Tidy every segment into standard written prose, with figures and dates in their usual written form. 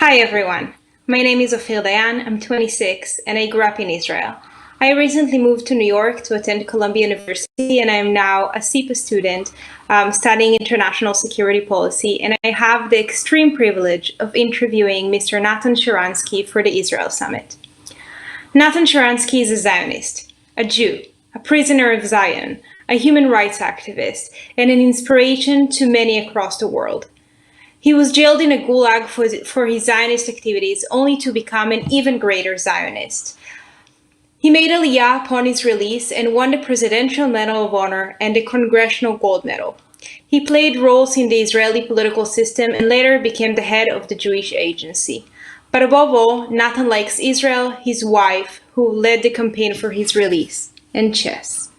Hi everyone, my name is Ophir Dayan, I'm 26 and I grew up in Israel. I recently moved to New York to attend Columbia University and I am now a CEPA student studying international security policy, and I have the extreme privilege of interviewing Mr. Natan Sharansky for the Israel Summit. Natan Sharansky is a Zionist, a Jew, a prisoner of Zion, a human rights activist, and an inspiration to many across the world. He was jailed in a gulag for his Zionist activities, only to become an even greater Zionist. He made Aliyah upon his release and won the Presidential Medal of Honor and the Congressional Gold Medal. He played roles in the Israeli political system and later became the head of the Jewish Agency. But above all, Natan likes Israel, his wife, who led the campaign for his release, and chess.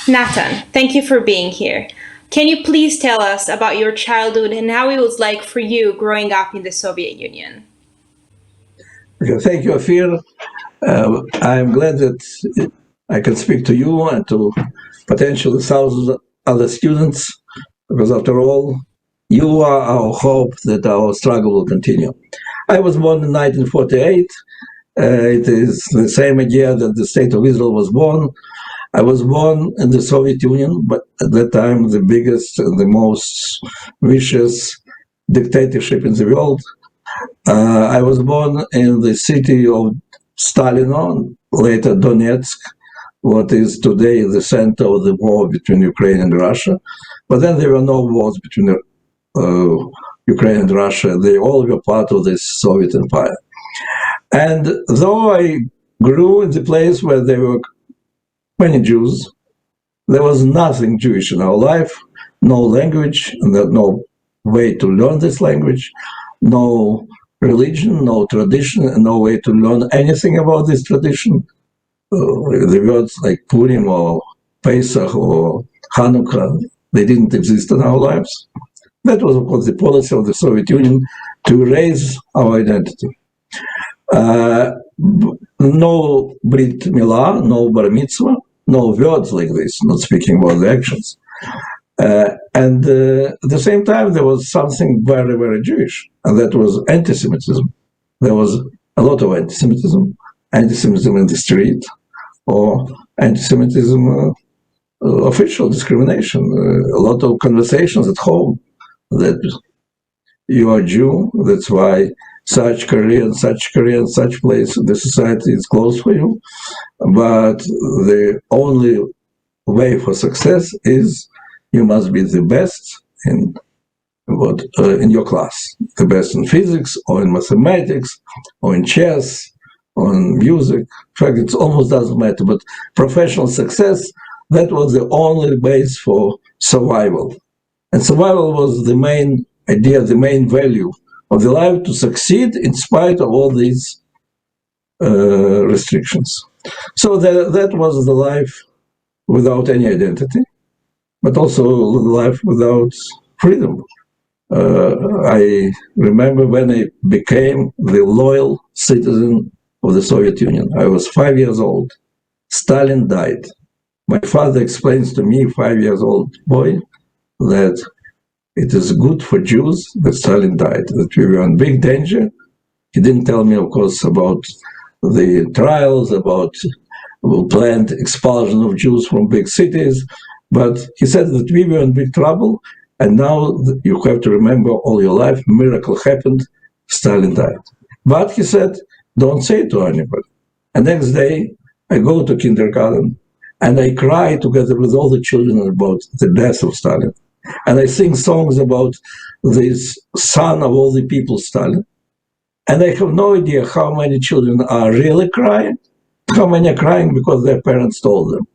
Natan, thank you for being here. Can you please tell us about your childhood and how it was like for you growing up in the Soviet Union? Okay, thank you, Afir. I'm glad that I can speak to you and to potentially thousands of other students, because after all, you are our hope that our struggle will continue. I was born in 1948. It is the same year that the State of Israel was born. I was born in the Soviet Union, but at that time the biggest and the most vicious dictatorship in the world. I was born in the city of Stalino, later Donetsk, what is today the center of the war between Ukraine and Russia. But then there were no wars between Ukraine and Russia. They all were part of this Soviet empire. And though I grew in the place where there were many Jews, there was nothing Jewish in our life, no language, no way to learn this language, no religion, no tradition, and no way to learn anything about this tradition. The words like Purim or Pesach or Hanukkah, they didn't exist in our lives. That was, of course, the policy of the Soviet Union to erase our identity. No Brit Milah, no Bar Mitzvah, no words like this, not speaking about the actions. And at the same time, there was something very, very Jewish, and that was anti-Semitism. There was a lot of anti-Semitism in the street, or anti-Semitism, official discrimination, a lot of conversations at home that you are Jew, that's why such career and such place in the society is closed for you. But the only way for success is you must be the best in in your class, the best in physics or in mathematics or in chess or in music. In fact, it almost doesn't matter. But professional success, that was the only base for survival. And survival was the main idea, the main value of the life, to succeed in spite of all these restrictions. So that was the life without any identity, but also life without freedom. I remember when I became the loyal citizen of the Soviet Union. I was 5 years old. Stalin died. My father explains to me, 5 years old boy, that it is good for Jews that Stalin died, that we were in big danger. He didn't tell me, of course, about the trials, about planned expulsion of Jews from big cities, but he said that we were in big trouble, and now you have to remember all your life, miracle happened, Stalin died. But he said, don't say it to anybody. And next day, I go to kindergarten, and I cry together with all the children about the death of Stalin. And I sing songs about this son of all the people, Stalin. And I have no idea how many children are really crying, how many are crying because their parents told them.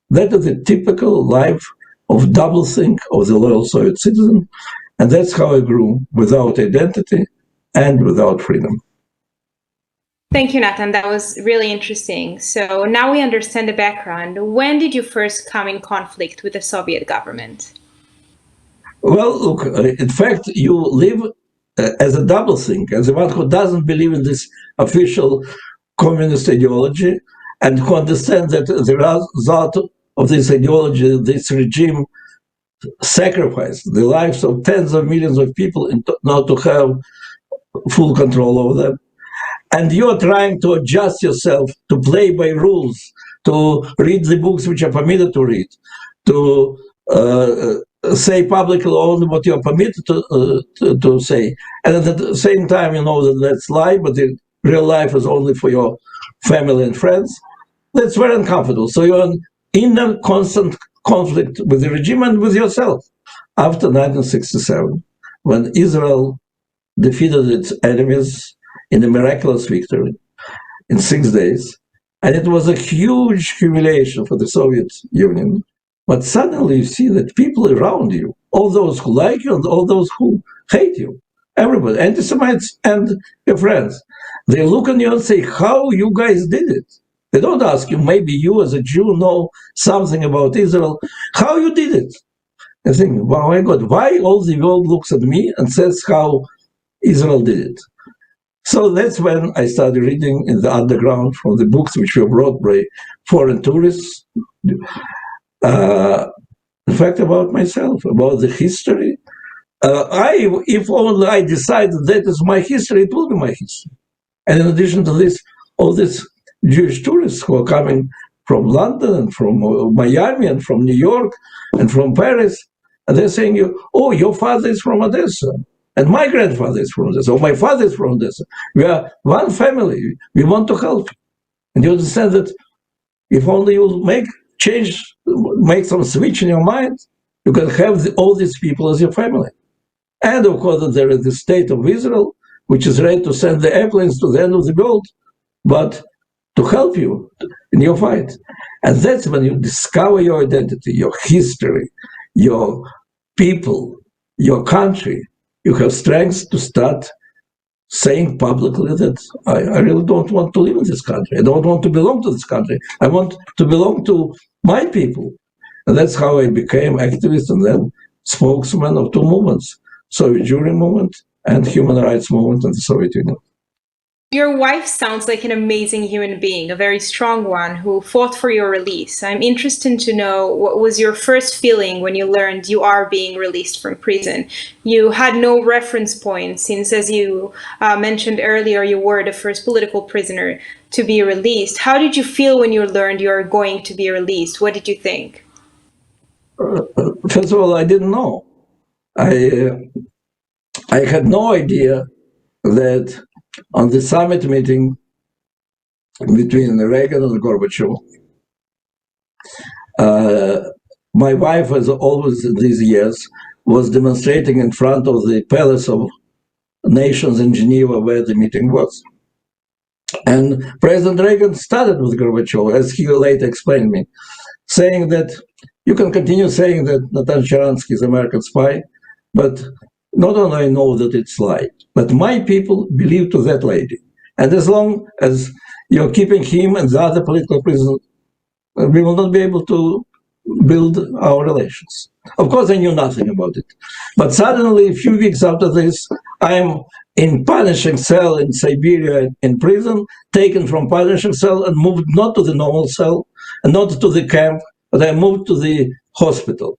That is the typical life of doublethink of the loyal Soviet citizen, and that's how I grew, without identity and without freedom. Thank you, Natan. That was really interesting. So now we understand the background. When did you first come in conflict with the Soviet government? Well, look, in fact, you live as a doublethink, as one who doesn't believe in this official communist ideology, and who understands that the result of this ideology, this regime, sacrificed the lives of tens of millions of people in order to have full control over them. And you're trying to adjust yourself to play by rules, to read the books which are permitted to read, to say publicly only what you're permitted to say. And at the same time, you know that that's lie, but the real life is only for your family and friends. That's very uncomfortable. So you're in a constant conflict with the regime and with yourself. After 1967, when Israel defeated its enemies in a miraculous victory in 6 days, and it was a huge humiliation for the Soviet Union. But suddenly you see that people around you, all those who like you and all those who hate you, everybody, anti-Semites and your friends, they look on you and say, how you guys did it. They don't ask you, maybe you as a Jew know something about Israel, how you did it. I think, wow, my God, why all the world looks at me and says how Israel did it? So that's when I started reading in the underground from the books which were brought by foreign tourists. In fact, about myself, about the history. If only I decide that is my history, it will be my history. And in addition to this, all these Jewish tourists who are coming from London and from Miami and from New York and from Paris, and they're saying, oh, your father is from Odessa. And my grandfather is from Odessa, or my father is from Odessa. We are one family. We want to help you. And you understand that if only you make some switch in your mind, you can have all these people as your family. And of course, there is the state of Israel, which is ready to send the airplanes to the end of the world, but to help you in your fight. And that's when you discover your identity, your history, your people, your country. You have strength to start saying publicly that I really don't want to live in this country. I don't want to belong to this country. I want to belong to my people. And that's how I became activist and then spokesman of two movements, Soviet Jewry movement and human rights movement in the Soviet Union. Your wife sounds like an amazing human being, a very strong one who fought for your release. I'm interested to know, what was your first feeling when you learned you are being released from prison? You had no reference point since, as you mentioned earlier, you were the first political prisoner to be released. How did you feel when you learned you are going to be released? What did you think? First of all, I didn't know. I had no idea that on the summit meeting between Reagan and Gorbachev, my wife, as always in these years, was demonstrating in front of the Palace of Nations in Geneva, where the meeting was. And President Reagan started with Gorbachev, as he later explained me, saying that you can continue saying that Natan Sharansky is an American spy, but not only I know that it's lie, but my people believe to that lady. And as long as you're keeping him and the other political prisoners, we will not be able to build our relations. Of course, I knew nothing about it. But suddenly, a few weeks after this, I'm in punishing cell in Siberia in prison, taken from punishing cell and moved not to the normal cell, and not to the camp, but I moved to the hospital.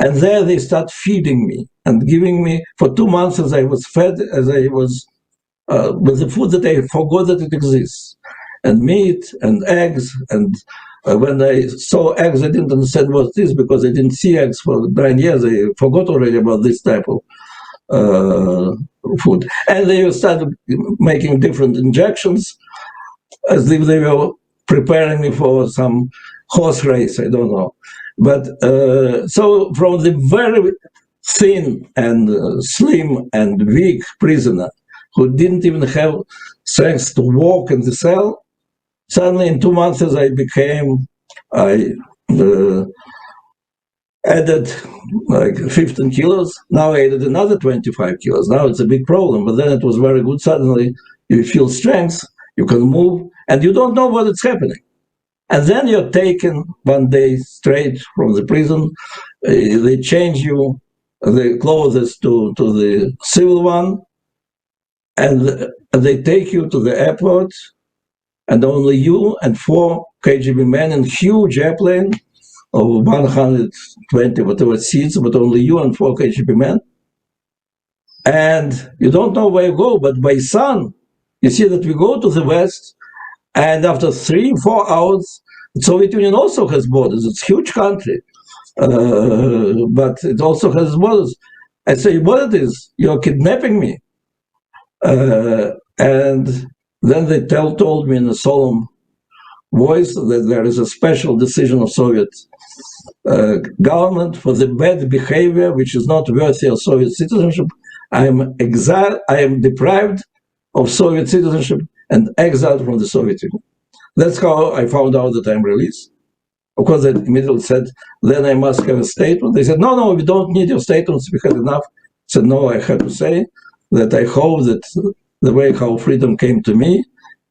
And there they start feeding me and giving me, for 2 months as I was fed, as I was, with the food that I forgot that it exists. And meat and eggs. And when I saw eggs, I didn't understand what it is because I didn't see eggs for 9 years. I forgot already about this type of food. And they started making different injections as if they were preparing me for some horse race, I don't know. But so from the very thin and slim and weak prisoner who didn't even have strength to walk in the cell, suddenly in 2 months I added like 15 kilos. Now I added another 25 kilos. Now it's a big problem, but then it was very good. Suddenly you feel strength, you can move, and you don't know what is happening. And then you're taken one day straight from the prison. They change you the clothes to the civil one, and they take you to the airport, and only you and 4 KGB men in huge airplane of 120 whatever seats, but only you and 4 KGB men. And you don't know where you go, but by sun, you see that we go to the west, and after 3, 4 hours, the Soviet Union also has borders. It's a huge country, but it also has borders. I say, what it is? You're kidnapping me. And then they told me in a solemn voice that there is a special decision of Soviet government for the bad behavior, which is not worthy of Soviet citizenship. I am exiled. I am deprived of Soviet citizenship and exiled from the Soviet Union. That's how I found out that I'm released. Of course, they immediately said, then I must have a statement. They said, no, we don't need your statements. We had enough. I said, no, I have to say that I hope that the way how freedom came to me,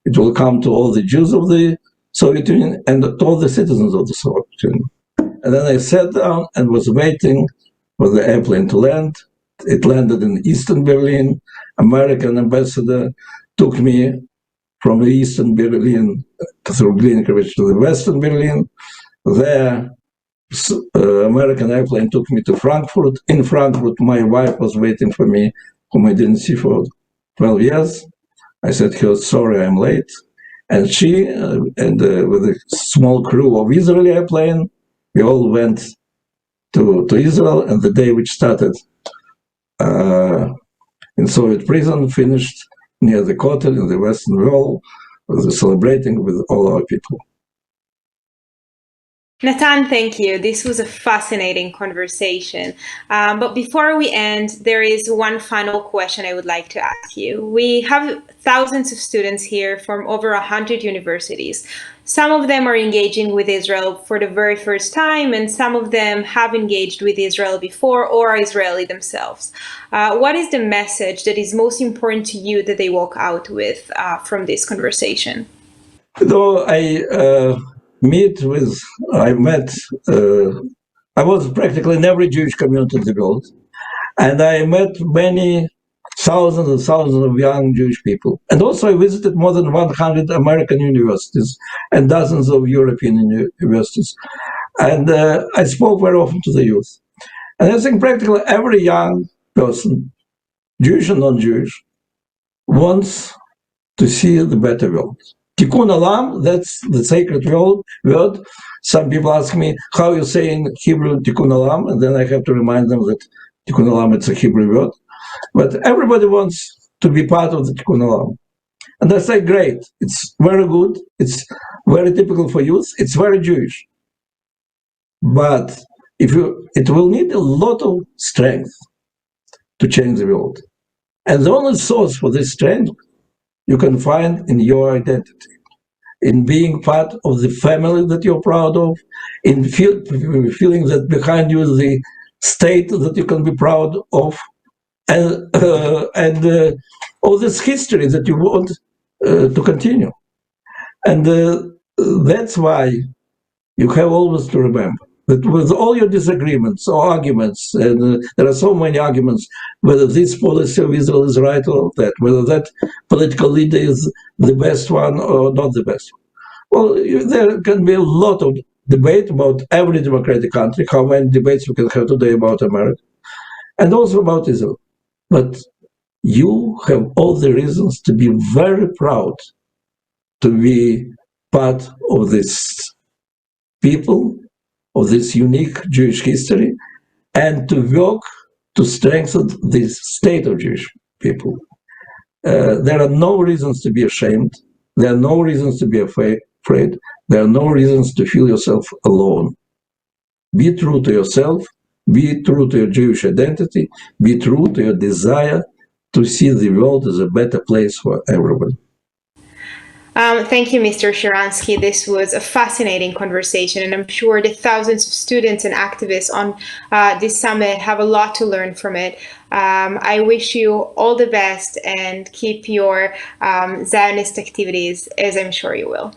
it will come to all the Jews of the Soviet Union and to all the citizens of the Soviet Union. And then I sat down and was waiting for the airplane to land. It landed in Eastern Berlin. American ambassador took me from the Eastern Berlin through Glinkovich to the Western Berlin. There, American airplane took me to Frankfurt. In Frankfurt, my wife was waiting for me, whom I didn't see for 12 years. I said to her, sorry, I'm late. And she, with a small crew of Israeli airplane, we all went to Israel, and the day which started in Soviet prison finished near the Kotel in the Western Wall, celebrating with all our people. Natan, thank you. This was a fascinating conversation. But before we end, there is one final question I would like to ask you. We have thousands of students here from over 100 universities. Some of them are engaging with Israel for the very first time, and some of them have engaged with Israel before or are Israeli themselves. What is the message that is most important to you that they walk out with from this conversation? I was practically in every Jewish community in the world, and I met many thousands and thousands of young Jewish people. And also I visited more than 100 American universities and dozens of European universities. And I spoke very often to the youth. And I think practically every young person, Jewish and non-Jewish, wants to see the better world. Tikkun olam, that's the sacred word. Some people ask me, how you say in Hebrew Tikkun olam? And then I have to remind them that Tikkun olam, it's a Hebrew word. But everybody wants to be part of the Tikkun olam. And I say, great, it's very good, it's very typical for youth, it's very Jewish. But it will need a lot of strength to change the world. And the only source for this strength you can find in your identity, in being part of the family that you're proud of, in feeling that behind you is the state that you can be proud of, and all this history that you want to continue. And that's why you have always to remember that with all your disagreements or arguments, and there are so many arguments, whether this policy of Israel is right or that, whether that political leader is the best one or not the best one. Well, there can be a lot of debate about every democratic country, how many debates we can have today about America, and also about Israel. But you have all the reasons to be very proud to be part of this people, of this unique Jewish history, and to work to strengthen the state of Jewish people. There are no reasons to be ashamed. There are no reasons to be afraid. There are no reasons to feel yourself alone. Be true to yourself. Be true to your Jewish identity. Be true to your desire to see the world as a better place for everyone. Thank you, Mr. Sharansky. This was a fascinating conversation, and I'm sure the thousands of students and activists on this summit have a lot to learn from it. I wish you all the best and keep your Zionist activities, as I'm sure you will.